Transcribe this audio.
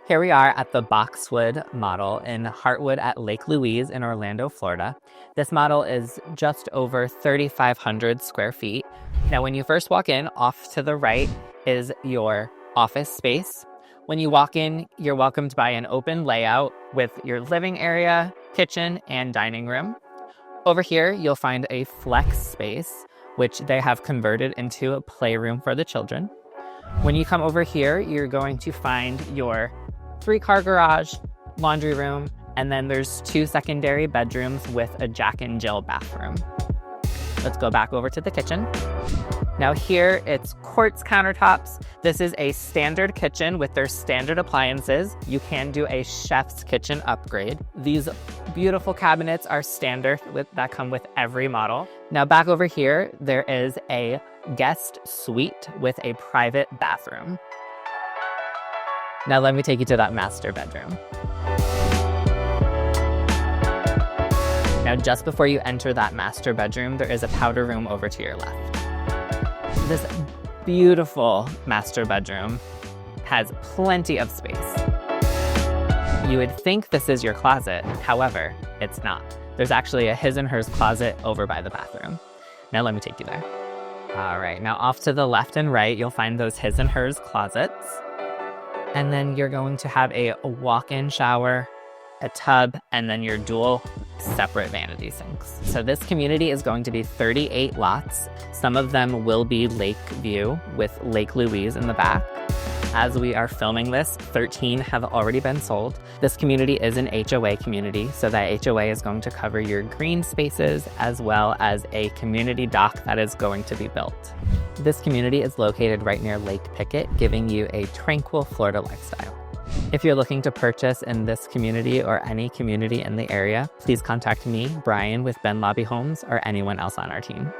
Here we are at the Boxwood model in Heartwood at Lake Louise in Orlando, Florida. This model is just over 3,500 square feet. Now, when you first walk in, off to the right is your office space. When you walk in, you're welcomed by an open layout with your living area, kitchen, and dining room. Over here, you'll find a flex space, which they have converted into a playroom for the children. When you come over here, you're going to find your 3-car garage, laundry room, and then there's 2 secondary bedrooms with a Jack and Jill bathroom. Let's go back over to the kitchen. Now here, it's quartz countertops. This is a standard kitchen with their standard appliances. You can do a chef's kitchen upgrade. These beautiful cabinets are standard that come with every model. Now back over here, there is a guest suite with a private bathroom. Now let me take you to that master bedroom. Now just before you enter that master bedroom, there is a powder room over to your left. This beautiful master bedroom has plenty of space. You would think this is your closet, however, it's not. There's actually a his and hers closet over by the bathroom. Now let me take you there. All right, now off to the left and right, you'll find those his and hers closets. And then you're going to have a walk-in shower, a tub, and then your dual separate vanity sinks. So this community is going to be 38 lots. Some of them will be lake view with Lake Louise in the back. As we are filming this, 13 have already been sold. This community is an HOA community, so that HOA is going to cover your green spaces as well as a community dock that is going to be built. This community is located right near Lake Pickett, giving you a tranquil Florida lifestyle. If you're looking to purchase in this community or any community in the area, please contact me, Brian with Ben Lobby Homes, or anyone else on our team.